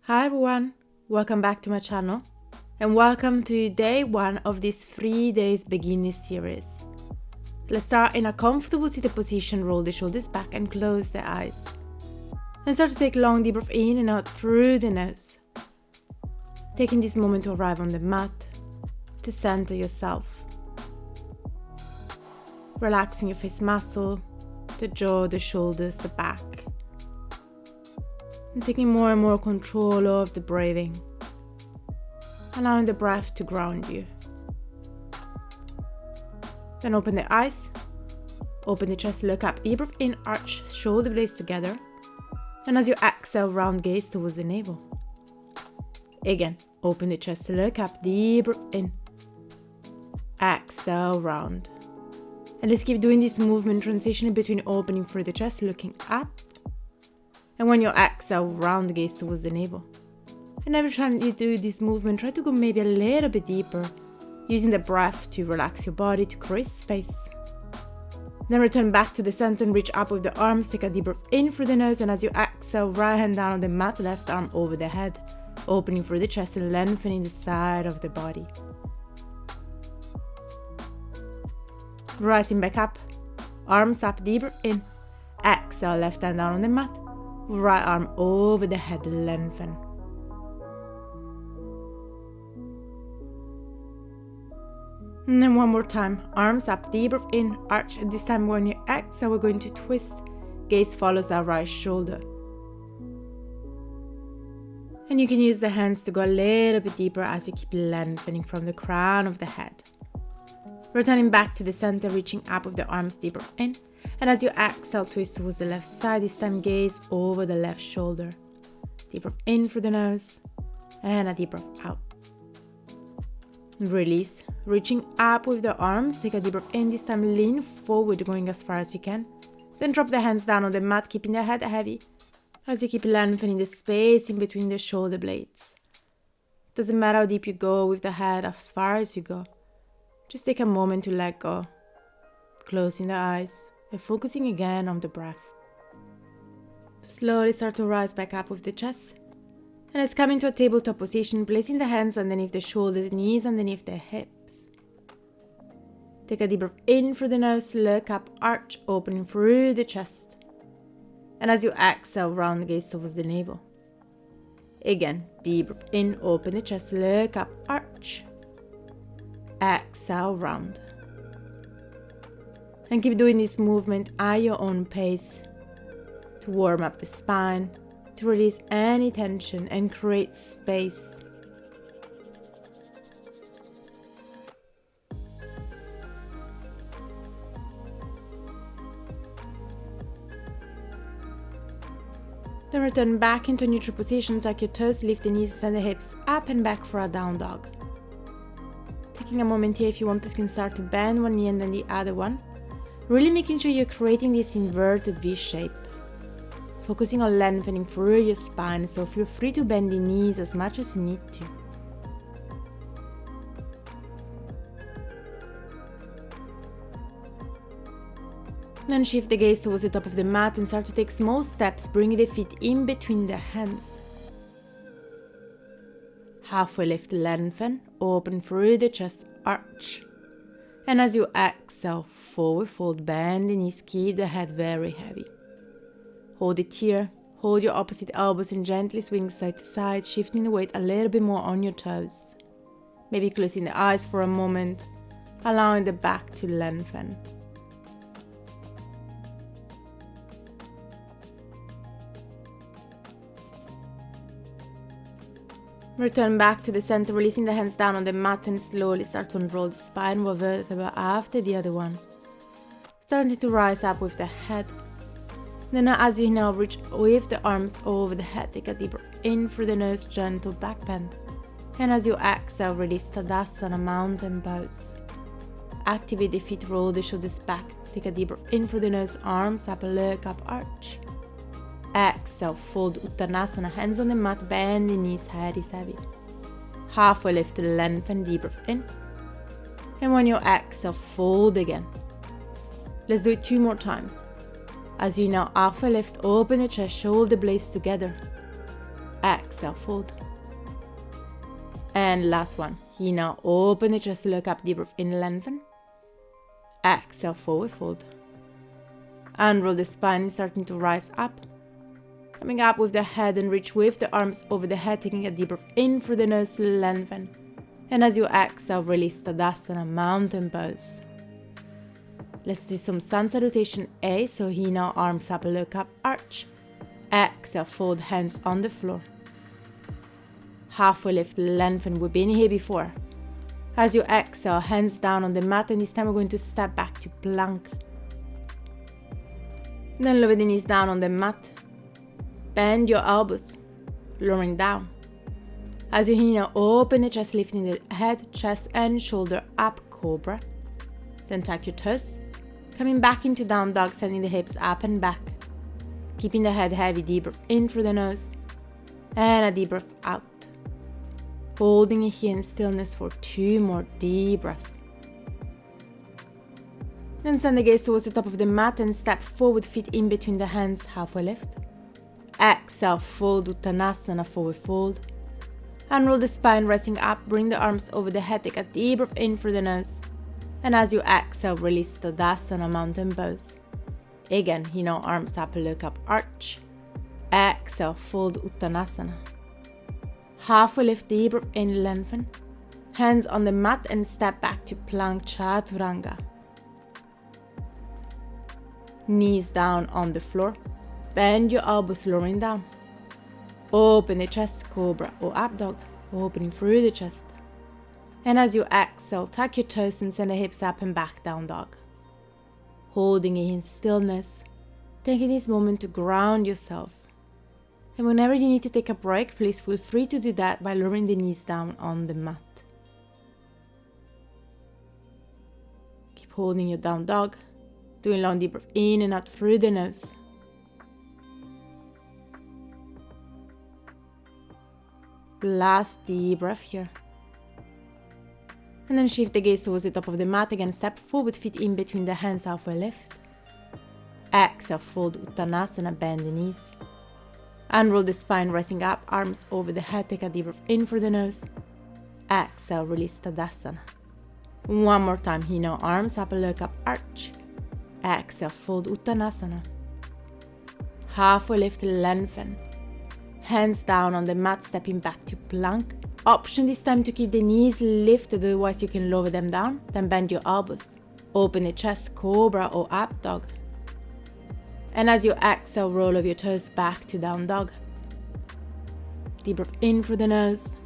Hi everyone, welcome back to my channel and welcome to day 1 of this 3 days beginner series. Let's start in a comfortable seated position, roll the shoulders back and close the eyes. And start to take long deep breath in and out through the nose. Taking this moment to arrive on the mat, to center yourself. Relaxing your face muscle, the jaw, the shoulders, the back. And taking more and more control of the breathing. Allowing the breath to ground you. Then open the eyes. Open the chest, look up, deep breath in, arch, shoulder blades together. And as you exhale, round gaze towards the navel. Again, open the chest, look up, deep breath in. Exhale, round. And let's keep doing this movement, transitioning between opening through the chest, looking up. And when you exhale, round the gaze towards the navel. And every time you do this movement, try to go maybe a little bit deeper, using the breath to relax your body, to create space. Then return back to the center and reach up with the arms. Take a deep breath in through the nose, and as you exhale, right hand down on the mat, left arm over the head, opening through the chest and lengthening the side of the body. Rising back up, arms up, deep breath in. Exhale, left hand down on the mat. Right arm over the head, lengthen. And then one more time, arms up, deep breath in, arch. And this time when you exhale, we're going to twist. Gaze follows our right shoulder. And you can use the hands to go a little bit deeper as you keep lengthening from the crown of the head. Returning back to the center, reaching up with the arms, deep breath in. And as you exhale, twist towards the left side. This time gaze over the left shoulder. Deep breath in through the nose. And a deep breath out. Release. Reaching up with the arms. Take a deep breath in. This time lean forward, going as far as you can. Then drop the hands down on the mat, keeping the head heavy. As you keep lengthening the space in between the shoulder blades. Doesn't matter how deep you go with the head, as far as you go. Just take a moment to let go. Closing the eyes. And focusing again on the breath. Slowly start to rise back up with the chest. And let's come into a tabletop position, placing the hands underneath the shoulders, knees underneath the hips. Take a deep breath in through the nose, look up, arch, opening through the chest. And as you exhale, round gaze towards the navel. Again, deep breath in, open the chest, look up, arch. Exhale, round. And keep doing this movement at your own pace to warm up the spine, to release any tension and create space. Then return back into neutral position, tuck your toes, lift the knees and the hips up and back for a down dog. Taking a moment here, if you want, you can start to bend one knee and then the other one. Really making sure you're creating this inverted V shape. Focusing on lengthening through your spine, so feel free to bend the knees as much as you need to. Then shift the gaze towards the top of the mat and start to take small steps, bringing the feet in between the hands. Halfway lift, lengthen, open through the chest, arch. And as you exhale, forward fold, bend the knees, keep the head very heavy. Hold it here, hold your opposite elbows and gently swing side to side, shifting the weight a little bit more on your toes. Maybe closing the eyes for a moment, allowing the back to lengthen. Return back to the center, releasing the hands down on the mat and slowly start to unroll the spine one vertebra after the other one. Starting to rise up with the head. Then as you now reach with the arms over the head, take a deep breath in through the nose, gentle back bend. And as you exhale, release Tadasana, mountain pose. Activate the feet, roll the shoulders back. Take a deep breath in through the nose, arms up, look up, arch. Exhale, fold Uttanasana, hands on the mat, bend the knees, head is heavy. Halfway lift, lengthen, deep breath in. And when you exhale, fold again. Let's do it 2 more times. As you now halfway lift, open the chest, shoulder blades together. exhale, fold. And last one. Here now, open the chest, look up, deep breath in, lengthen. Exhale, forward fold. Unroll the spine, starting to rise up. Coming up with the head and reach with the arms over the head, taking a deep breath in through the nose, lengthen. And as you exhale, release Tadasana, mountain pose. Let's do some sun salutation A. So here now, arms up, look up, arch. Exhale, fold hands on the floor. Halfway lift, lengthen. We've been here before. As you exhale, hands down on the mat, and this time we're going to step back to plank. Then lower the knees down on the mat. Bend your elbows, lowering down. As you here now, open the chest, lifting the head, chest and shoulder up, cobra. Then tuck your toes. Coming back into down dog, sending the hips up and back. Keeping the head heavy, deep breath in through the nose. And a deep breath out. Holding it here in stillness for 2 more deep breaths. Then send the gaze towards the top of the mat and step forward, feet in between the hands, halfway lift. Exhale, fold, Uttanasana, forward fold. Unroll the spine, resting up, bring the arms over the head, take a deep breath in through the nose. And as you exhale, release Tadasana, mountain pose. Again, you know, arms up, look up, arch. Exhale, fold, Uttanasana. Halfway lift, deep breath in, lengthen. Hands on the mat and step back to plank, chaturanga. Knees down on the floor. Bend your elbows, lowering down. Open the chest, cobra or up dog, opening through the chest. And as you exhale, tuck your toes and send the hips up and back, down dog. Holding it in stillness, taking this moment to ground yourself. And whenever you need to take a break, please feel free to do that by lowering the knees down on the mat. Keep holding your down dog, doing long deep breath in and out through the nose. Last deep breath here. And then shift the gaze towards the top of the mat. Again, step forward, feet in between the hands, halfway lift. Exhale, fold, Uttanasana, bend the knees. Unroll the spine, rising up, arms over the head. Take a deep breath in through the nose. Exhale, release Tadasana. One more time here now, arms up, look up, arch. Exhale, fold, Uttanasana. Halfway lift, lengthen. Hands down on the mat, stepping back to plank. Option this time to keep the knees lifted, otherwise you can lower them down. Then bend your elbows. Open the chest, cobra or up dog. And as you exhale, roll over your toes back to down dog. Deep breath in through the nose.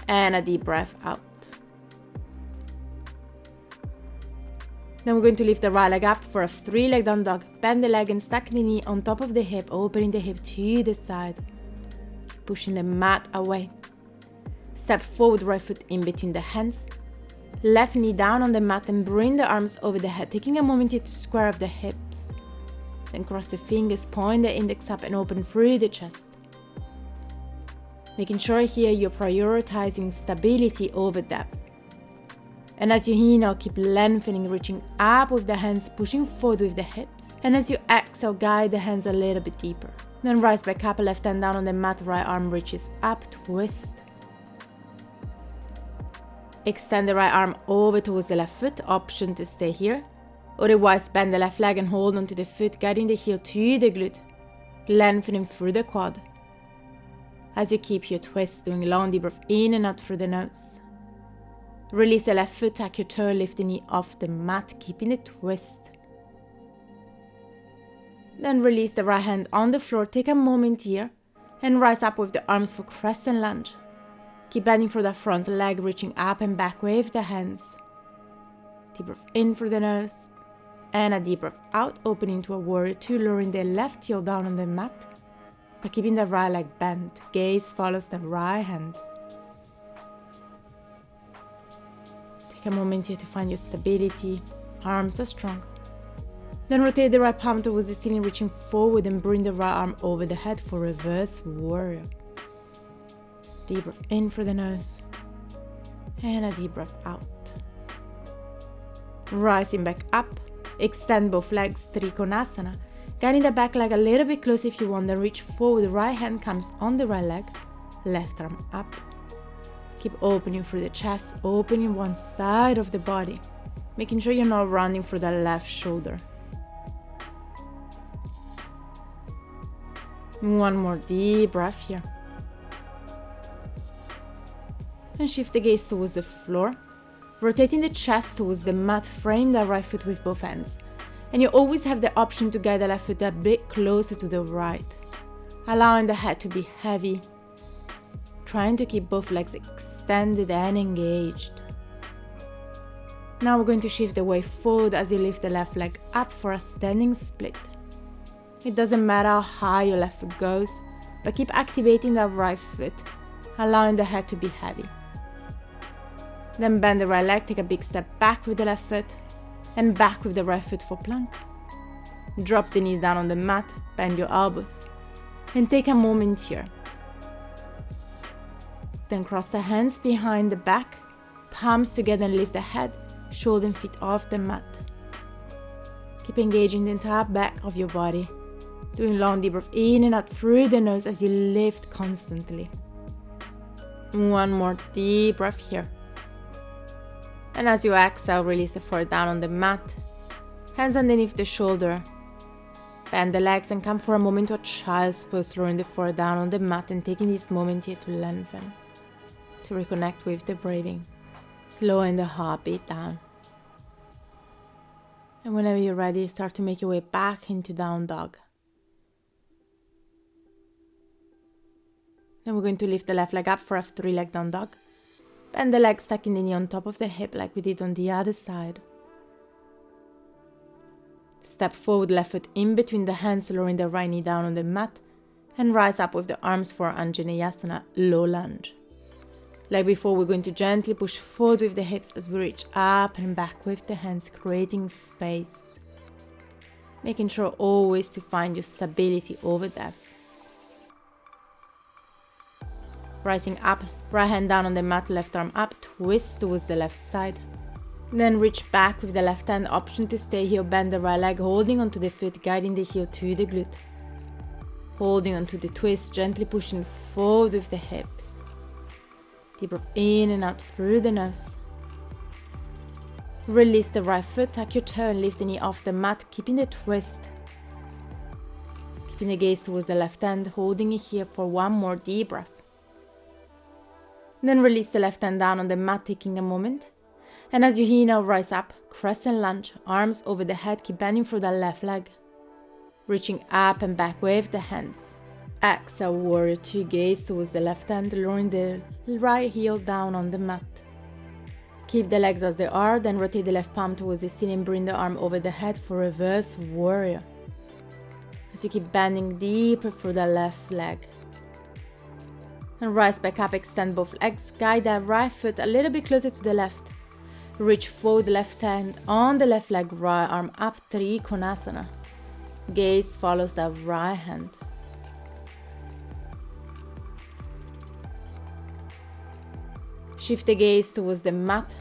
And a deep breath out. Then we're going to lift the right leg up for a 3-leg down dog. Bend the leg and stack the knee on top of the hip, opening the hip to the side. Pushing the mat away. Step forward, right foot in between the hands. Left knee down on the mat and bring the arms over the head, taking a moment here to square up the hips. Then cross the fingers, point the index up and open through the chest. Making sure here you're prioritizing stability over depth. And as you inhale, keep lengthening, reaching up with the hands, pushing forward with the hips. And as you exhale, guide the hands a little bit deeper. Then rise back up, left hand down on the mat, right arm reaches up, twist. Extend the right arm over towards the left foot, option to stay here. Otherwise, bend the left leg and hold onto the foot, guiding the heel to the glute, lengthening through the quad. As you keep your twist, doing long deep breath in and out through the nose. Release the left foot, tuck your toe, lift the knee off the mat, keeping the twist. Then release the right hand on the floor, take a moment here, and rise up with the arms for crescent lunge. Keep bending for the front leg, reaching up and back with the hands. Deep breath in through the nose, and a deep breath out, opening to a warrior two, lowering the left heel down on the mat, but keeping the right leg bent. Gaze follows the right hand. Take a moment here to find your stability. Arms are strong. Then rotate the right palm towards the ceiling, reaching forward and bring the right arm over the head for reverse warrior. Deep breath in through the nose and a deep breath out. Rising back up, extend both legs, Trikonasana. Guiding the back leg a little bit closer if you want, then reach forward. The right hand comes on the right leg, left arm up. Keep opening through the chest, opening one side of the body, making sure you're not rounding through the left shoulder. One more deep breath here. And shift the gaze towards the floor, rotating the chest towards the mat. Frame the right foot with both hands. And you always have the option to guide the left foot a bit closer to the right, allowing the head to be heavy, trying to keep both legs extended and engaged. Now we're going to shift the weight forward as you lift the left leg up for a standing split. It doesn't matter how high your left foot goes, but keep activating that right foot, allowing the head to be heavy. Then bend the right leg, take a big step back with the left foot, and back with the right foot for plank. Drop the knees down on the mat, bend your elbows, and take a moment here. Then cross the hands behind the back, palms together and lift the head, shoulder and feet off the mat. Keep engaging the entire back of your body, doing long deep breath in and out through the nose as you lift constantly. One more deep breath here. And as you exhale, release the forehead down on the mat, hands underneath the shoulder. Bend the legs and come for a moment to a child's pose, lowering the forehead down on the mat and taking this moment here to lengthen, to reconnect with the breathing, slowing the heartbeat down. And whenever you're ready, start to make your way back into down dog. Then we're going to lift the left leg up for a 3-leg down dog. Bend the leg, stacking the knee on top of the hip like we did on the other side. Step forward, left foot in between the hands, lowering the right knee down on the mat, and rise up with the arms for Anjaneyasana, low lunge. Like before, we're going to gently push forward with the hips as we reach up and back with the hands, creating space. Making sure always to find your stability over depth. Rising up, right hand down on the mat, left arm up, twist towards the left side. Then reach back with the left hand, option to stay here, bend the right leg, holding onto the foot, guiding the heel to the glute. Holding onto the twist, gently pushing forward with the hips. Deep breath in and out through the nose. Release the right foot, tuck your toe and lift the knee off the mat, keeping the twist. Keeping the gaze towards the left hand, holding it here for one more deep breath. Then release the left hand down on the mat, taking a moment. And as you inhale, rise up, crescent lunge, arms over the head, keep bending through the left leg. Reaching up and back with the hands. Exhale, warrior 2, gaze towards the left hand, lowering the right heel down on the mat. Keep the legs as they are, then rotate the left palm towards the ceiling and bring the arm over the head for reverse warrior. As you keep bending deeper through the left leg. And rise back up, extend both legs, guide that right foot a little bit closer to the left. Reach forward, left hand on the left leg, right arm up, Trikonasana. Gaze follows that right hand. Shift the gaze towards the mat,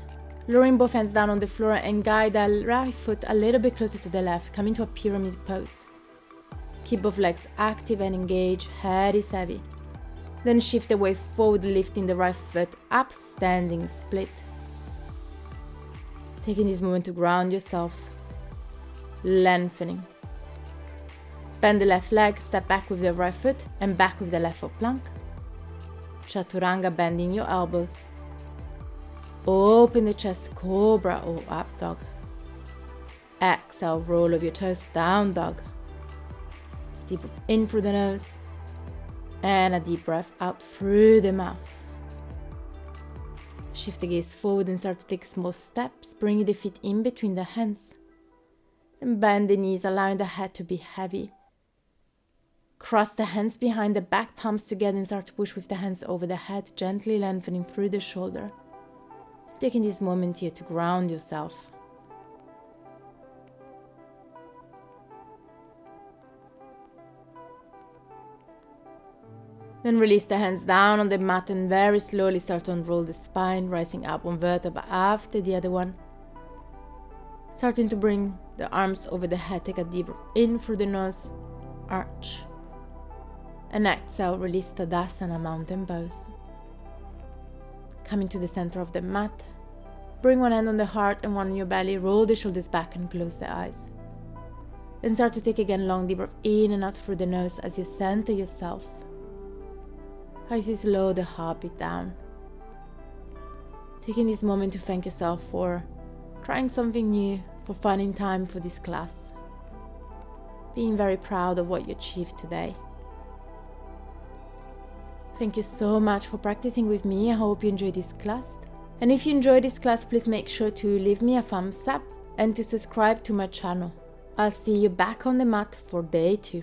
lowering both hands down on the floor and guide that right foot a little bit closer to the left, coming to a pyramid pose. Keep both legs active and engaged, head is heavy. Then shift the weight forward, lifting the right foot up, standing split. Taking this moment to ground yourself, lengthening. Bend the left leg, step back with the right foot and back with the left foot plank. Chaturanga, bending your elbows. Open the chest, cobra or up dog. Exhale, roll of your toes, down dog. Deep breath in through the nose. And a deep breath out through the mouth. Shift the gaze forward and start to take small steps, bringing the feet in between the hands. Then bend the knees, allowing the head to be heavy. Cross the hands behind the back, palms together and start to push with the hands over the head, gently lengthening through the shoulder. Taking this moment here to ground yourself. Then release the hands down on the mat and very slowly start to unroll the spine, rising up one vertebra after the other one. Starting to bring The arms over the head, take a deep breath in through the nose, arch. And exhale, release Tadasana, mountain pose. Coming to the center of the mat, bring one hand on the heart and one on your belly, roll the shoulders back and close the eyes. Then start to take again long deep breath in and out through the nose as you center yourself. As you slow the heartbeat down. Taking this moment to thank yourself for trying something new, for finding time for this class. Being very proud of what you achieved today. Thank you so much for practicing with me. I hope you enjoyed this class. And if you enjoyed this class, please make sure to leave me a thumbs up and to subscribe to my channel. I'll see you back on the mat for day 2.